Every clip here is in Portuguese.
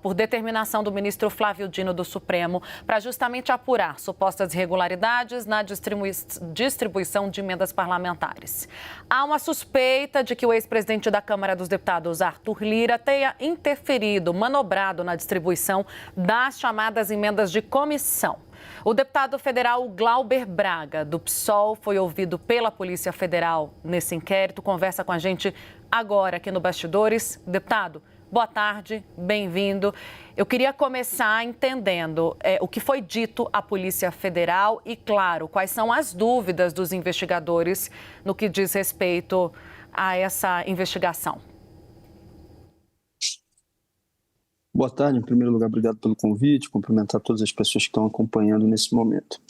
por determinação do ministro Flávio Dino do Supremo, para justamente apurar supostas irregularidades na distribuição de emendas parlamentares. Há uma suspeita de que o ex-presidente da Câmara dos Deputados, Arthur Lira, tenha interferido, manobrado na distribuição das chamadas emendas de comissão. O deputado federal Glauber Braga, do PSOL, foi ouvido pela Polícia Federal nesse inquérito. Conversa com a gente agora aqui no Bastidores. Deputado, boa tarde, bem-vindo. Eu queria começar entendendo o que foi dito à Polícia Federal e, claro, quais são as dúvidas dos investigadores no que diz respeito a essa investigação. Boa tarde. Em primeiro lugar, obrigado pelo convite, cumprimentar todas as pessoas que estão acompanhando nesse momento.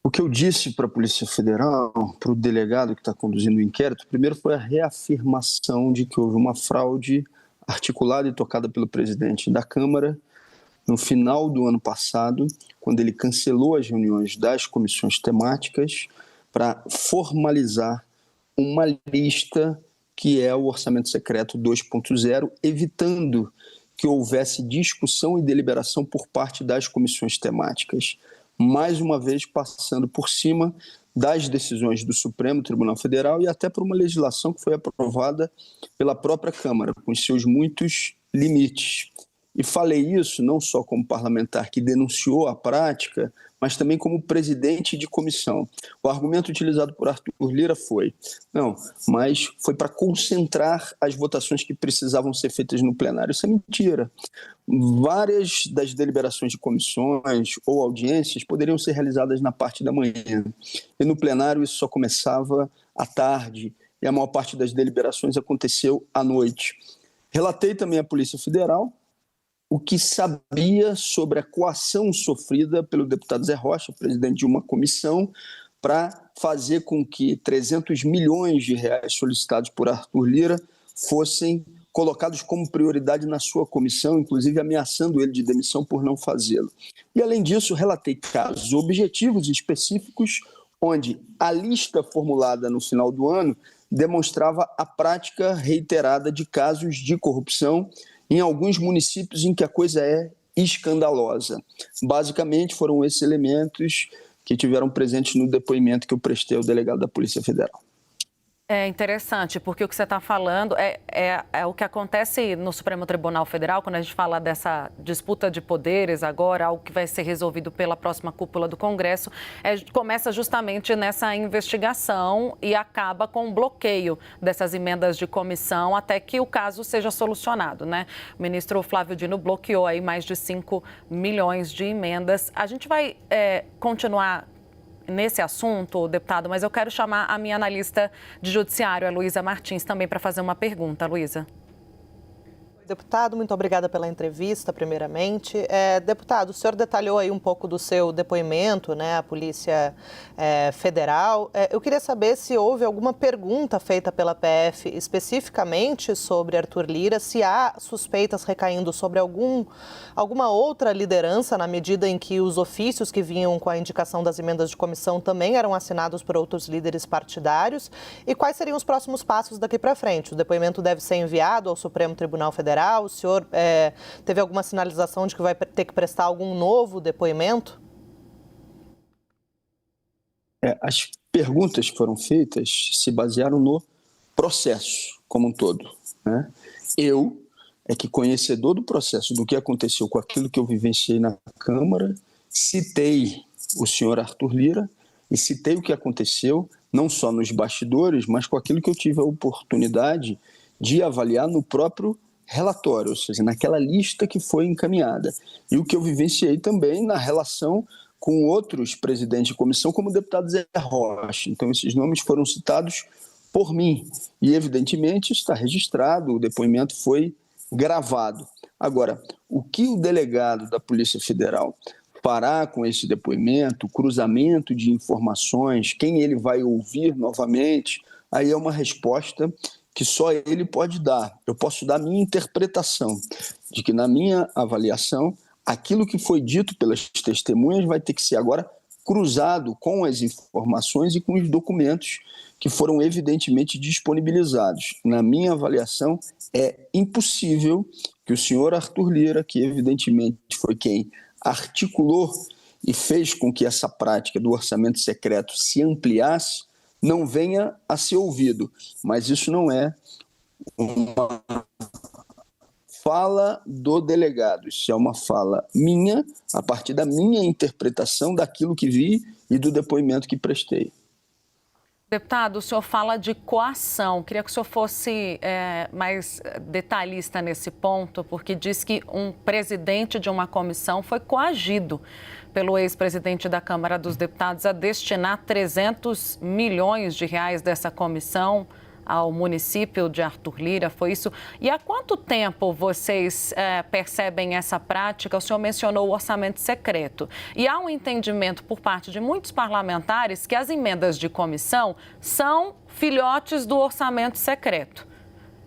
O que eu disse para a Polícia Federal, para o delegado que está conduzindo o inquérito, primeiro foi a reafirmação de que houve uma fraude articulada e tocada pelo presidente da Câmara no final do ano passado, quando ele cancelou as reuniões das comissões temáticas para formalizar uma lista que é o Orçamento Secreto 2.0, evitando que houvesse discussão e deliberação por parte das comissões temáticas, mais uma vez passando por cima das decisões do Supremo Tribunal Federal e até por uma legislação que foi aprovada pela própria Câmara, com seus muitos limites. E falei isso não só como parlamentar que denunciou a prática, mas também como presidente de comissão. O argumento utilizado por Arthur Lira foi para concentrar as votações que precisavam ser feitas no plenário. Isso é mentira. Várias das deliberações de comissões ou audiências poderiam ser realizadas na parte da manhã. E no plenário isso só começava à tarde e a maior parte das deliberações aconteceu à noite. Relatei também à Polícia Federal o que sabia sobre a coação sofrida pelo deputado Zé Rocha, presidente de uma comissão, para fazer com que 300 milhões de reais solicitados por Arthur Lira fossem colocados como prioridade na sua comissão, inclusive ameaçando ele de demissão por não fazê-lo. E, além disso, relatei casos objetivos e específicos onde a lista formulada no final do ano demonstrava a prática reiterada de casos de corrupção em alguns municípios em que a coisa é escandalosa. Basicamente, foram esses elementos que tiveram presentes no depoimento que eu prestei ao delegado da Polícia Federal. É interessante, porque o que você está falando é o que acontece no Supremo Tribunal Federal, quando a gente fala dessa disputa de poderes agora, algo que vai ser resolvido pela próxima cúpula do Congresso, começa justamente nessa investigação e acaba com um bloqueio dessas emendas de comissão até que o caso seja solucionado, né? O ministro Flávio Dino bloqueou aí mais de 5 milhões de emendas. A gente vai continuar nesse assunto, deputado, mas eu quero chamar a minha analista de judiciário, a Luísa Martins, também para fazer uma pergunta. Luísa. Deputado, muito obrigada pela entrevista, primeiramente. Deputado, o senhor detalhou aí um pouco do seu depoimento, né, à Polícia Federal. Eu queria saber se houve alguma pergunta feita pela PF especificamente sobre Arthur Lira, se há suspeitas recaindo sobre alguma outra liderança, na medida em que os ofícios que vinham com a indicação das emendas de comissão também eram assinados por outros líderes partidários, e quais seriam os próximos passos daqui para frente? O depoimento deve ser enviado ao Supremo Tribunal Federal? O senhor teve alguma sinalização de que vai ter que prestar algum novo depoimento? As perguntas que foram feitas se basearam no processo como um todo, né? Eu, que conhecedor do processo, do que aconteceu com aquilo que eu vivenciei na Câmara, citei o senhor Arthur Lira e citei o que aconteceu, não só nos bastidores, mas com aquilo que eu tive a oportunidade de avaliar no próprio relatório, ou seja, naquela lista que foi encaminhada. E o que eu vivenciei também na relação com outros presidentes de comissão, como o deputado Zé Rocha. Então, esses nomes foram citados por mim. E, evidentemente, está registrado, o depoimento foi gravado. Agora, o que o delegado da Polícia Federal fará com esse depoimento, o cruzamento de informações, quem ele vai ouvir novamente, aí é uma resposta que só ele pode dar. Eu posso dar minha interpretação de que, na minha avaliação, aquilo que foi dito pelas testemunhas vai ter que ser agora cruzado com as informações e com os documentos que foram evidentemente disponibilizados. Na minha avaliação, é impossível que o senhor Arthur Lira, que evidentemente foi quem articulou e fez com que essa prática do orçamento secreto se ampliasse, não venha a ser ouvido. Mas isso não é uma fala do delegado, isso é uma fala minha, a partir da minha interpretação daquilo que vi e do depoimento que prestei. Deputado, o senhor fala de coação. Queria que o senhor fosse mais detalhista nesse ponto, porque diz que um presidente de uma comissão foi coagido pelo ex-presidente da Câmara dos Deputados a destinar 300 milhões de reais dessa comissão ao município de Arthur Lira, foi isso? E há quanto tempo vocês percebem essa prática? O senhor mencionou o orçamento secreto. E há um entendimento por parte de muitos parlamentares que as emendas de comissão são filhotes do orçamento secreto.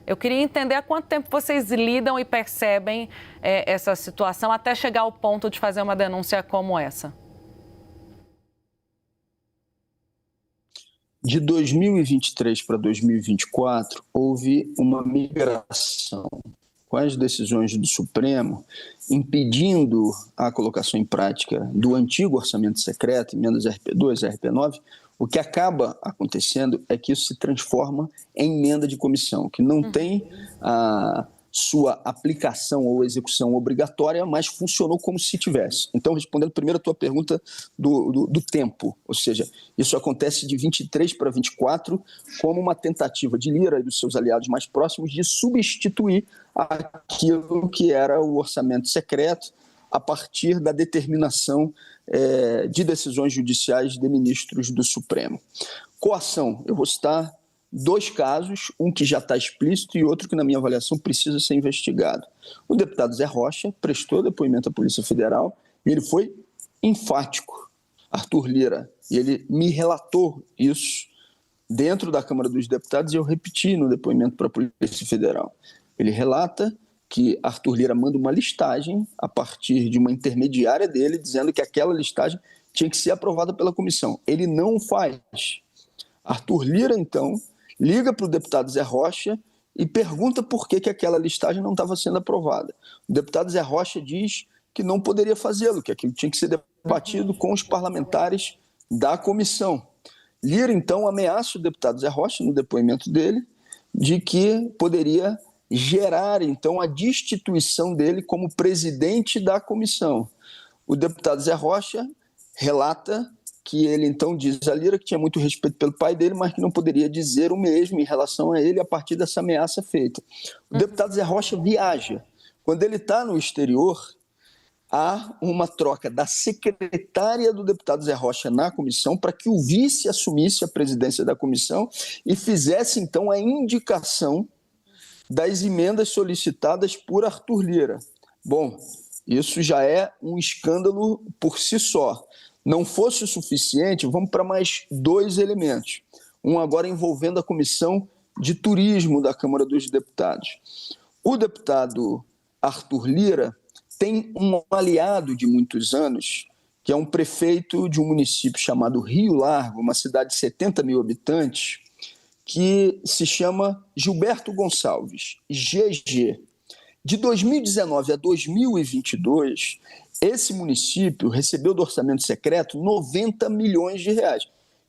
Eu queria entender há quanto tempo vocês lidam e percebem essa situação até chegar ao ponto de fazer uma denúncia como essa. De 2023 para 2024, houve uma migração com as decisões do Supremo impedindo a colocação em prática do antigo orçamento secreto, emendas RP2, RP9. O que acaba acontecendo é que isso se transforma em emenda de comissão, que não tem a sua aplicação ou execução obrigatória, mas funcionou como se tivesse. Então, respondendo primeiro a tua pergunta do tempo, ou seja, isso acontece de 23 para 24 como uma tentativa de Lira e dos seus aliados mais próximos de substituir aquilo que era o orçamento secreto a partir da determinação de decisões judiciais de ministros do Supremo. Coação, eu vou citar 2 casos, um que já está explícito e outro que, na minha avaliação, precisa ser investigado. O deputado Zé Rocha prestou depoimento à Polícia Federal e ele foi enfático, Arthur Lira, e ele me relatou isso dentro da Câmara dos Deputados e eu repeti no depoimento para a Polícia Federal. Ele relata que Arthur Lira manda uma listagem a partir de uma intermediária dele, dizendo que aquela listagem tinha que ser aprovada pela comissão. Ele não faz. Arthur Lira, então, liga para o deputado Zé Rocha e pergunta por que aquela listagem não estava sendo aprovada. O deputado Zé Rocha diz que não poderia fazê-lo, que aquilo tinha que ser debatido com os parlamentares da comissão. Lira, então, ameaça o deputado Zé Rocha, no depoimento dele, de que poderia gerar, então, a destituição dele como presidente da comissão. O deputado Zé Rocha relata que ele, então, diz a Lira que tinha muito respeito pelo pai dele, mas que não poderia dizer o mesmo em relação a ele a partir dessa ameaça feita. O deputado Zé Rocha viaja. Quando ele está no exterior, há uma troca da secretária do deputado Zé Rocha na comissão para que o vice assumisse a presidência da comissão e fizesse, então, a indicação das emendas solicitadas por Arthur Lira. Bom, isso já é um escândalo por si só. Não fosse o suficiente, vamos para mais 2 elementos. Um agora envolvendo a Comissão de Turismo da Câmara dos Deputados. O deputado Arthur Lira tem um aliado de muitos anos, que é um prefeito de um município chamado Rio Largo, uma cidade de 70 mil habitantes, que se chama Gilberto Gonçalves, GG. De 2019 a 2022, esse município recebeu do orçamento secreto 90 milhões de reais.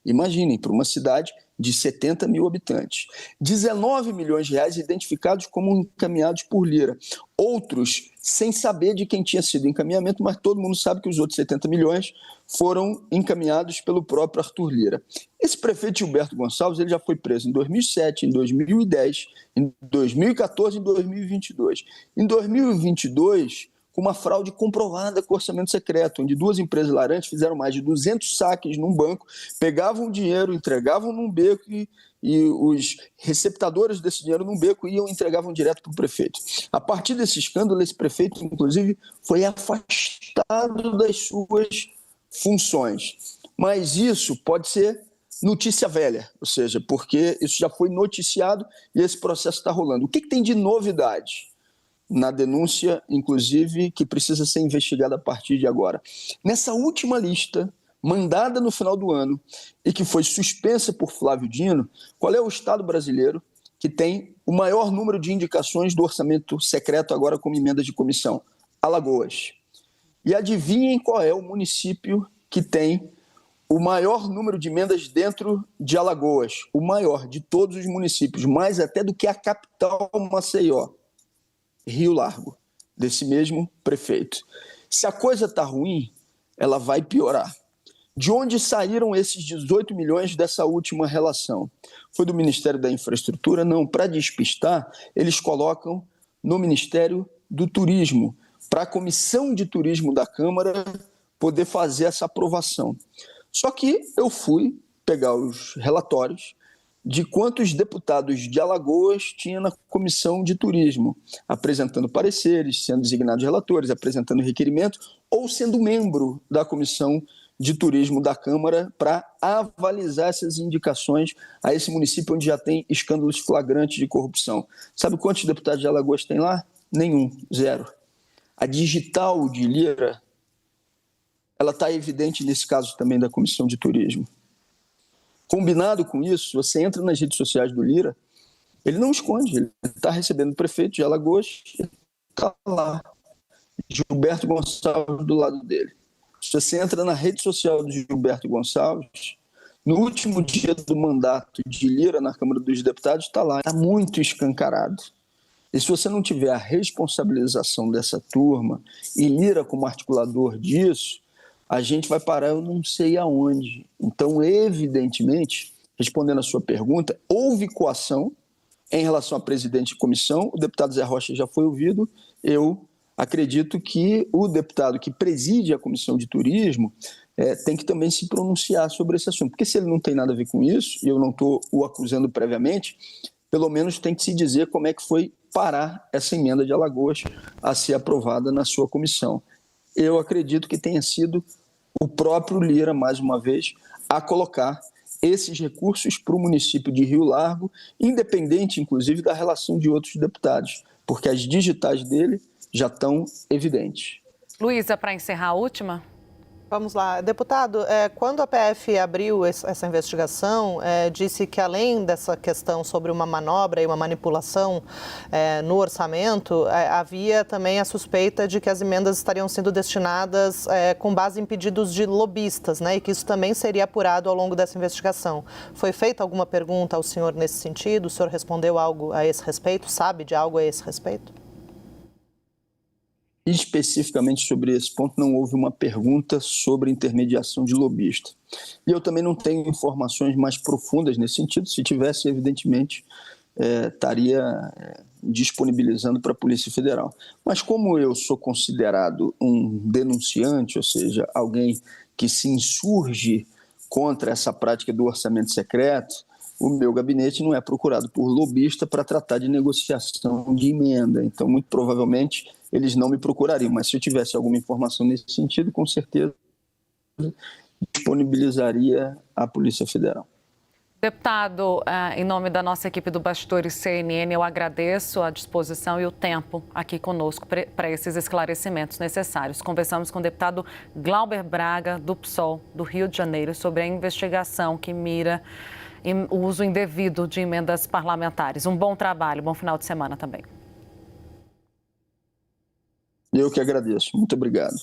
Imaginem, para uma cidade de 70 mil habitantes. 19 milhões de reais identificados como encaminhados por Lira. Outros sem saber de quem tinha sido o encaminhamento, mas todo mundo sabe que os outros 70 milhões foram encaminhados pelo próprio Arthur Lira. Esse prefeito Gilberto Gonçalves ele já foi preso em 2007, em 2010, em 2014 e em 2022. Em 2022, com uma fraude comprovada com orçamento secreto, onde 2 empresas laranjas fizeram mais de 200 saques num banco, pegavam o dinheiro, entregavam num beco e os receptadores desse dinheiro num beco iam e entregavam direto para o prefeito. A partir desse escândalo, esse prefeito, inclusive, foi afastado das suas funções. Mas isso pode ser notícia velha, ou seja, porque isso já foi noticiado e esse processo está rolando. O que tem de novidade na denúncia, inclusive, que precisa ser investigada a partir de agora? Nessa última lista mandada no final do ano e que foi suspensa por Flávio Dino, qual é o estado brasileiro que tem o maior número de indicações do orçamento secreto agora como emendas de comissão? Alagoas. E adivinhem qual é o município que tem o maior número de emendas dentro de Alagoas, o maior de todos os municípios, mais até do que a capital Maceió, Rio Largo, desse mesmo prefeito. Se a coisa está ruim, ela vai piorar. De onde saíram esses 18 milhões dessa última relação? Foi do Ministério da Infraestrutura? Não, para despistar, eles colocam no Ministério do Turismo, para a Comissão de Turismo da Câmara poder fazer essa aprovação. Só que eu fui pegar os relatórios de quantos deputados de Alagoas tinha na Comissão de Turismo, apresentando pareceres, sendo designados relatores, apresentando requerimento ou sendo membro da Comissão de Turismo da Câmara para avalizar essas indicações a esse município onde já tem escândalos flagrantes de corrupção. Sabe quantos deputados de Alagoas tem lá? Nenhum, zero. A digital de Lira, ela está evidente nesse caso também da Comissão de Turismo. Combinado com isso, você entra nas redes sociais do Lira, ele não esconde, ele está recebendo o prefeito de Alagoas, está lá, Gilberto Gonçalves do lado dele. Se você entra na rede social do Gilberto Gonçalves, no último dia do mandato de Lira na Câmara dos Deputados, está lá, está muito escancarado. E se você não tiver a responsabilização dessa turma e Lira como articulador disso, a gente vai parar eu não sei aonde. Então, evidentemente, respondendo a sua pergunta, houve coação em relação a presidente de comissão, o deputado Zé Rocha já foi ouvido, eu acredito que o deputado que preside a Comissão de Turismo tem que também se pronunciar sobre esse assunto, porque se ele não tem nada a ver com isso, e eu não estou o acusando previamente, pelo menos tem que se dizer como é que foi parar essa emenda de Alagoas a ser aprovada na sua comissão. Eu acredito que tenha sido o próprio Lira, mais uma vez, a colocar esses recursos para o município de Rio Largo, independente, inclusive, da relação de outros deputados, porque as digitais dele já estão evidentes. Luísa, para encerrar a última. Vamos lá. Deputado, quando a PF abriu essa investigação, disse que além dessa questão sobre uma manobra e uma manipulação no orçamento, havia também a suspeita de que as emendas estariam sendo destinadas com base em pedidos de lobistas, né? E que isso também seria apurado ao longo dessa investigação. Foi feita alguma pergunta ao senhor nesse sentido? O senhor respondeu algo a esse respeito? Sabe de algo a esse respeito? Especificamente sobre esse ponto, não houve uma pergunta sobre intermediação de lobista. E eu também não tenho informações mais profundas nesse sentido. Se tivesse, evidentemente, estaria disponibilizando para a Polícia Federal. Mas como eu sou considerado um denunciante, ou seja, alguém que se insurge contra essa prática do orçamento secreto, o meu gabinete não é procurado por lobista para tratar de negociação de emenda. Então, muito provavelmente, eles não me procurariam. Mas se eu tivesse alguma informação nesse sentido, com certeza disponibilizaria à Polícia Federal. Deputado, em nome da nossa equipe do Bastidores CNN, eu agradeço a disposição e o tempo aqui conosco para esses esclarecimentos necessários. Conversamos com o deputado Glauber Braga, do PSOL, do Rio de Janeiro, sobre a investigação que mira o uso indevido de emendas parlamentares. Um bom trabalho, bom final de semana também. Eu que agradeço. Muito obrigado.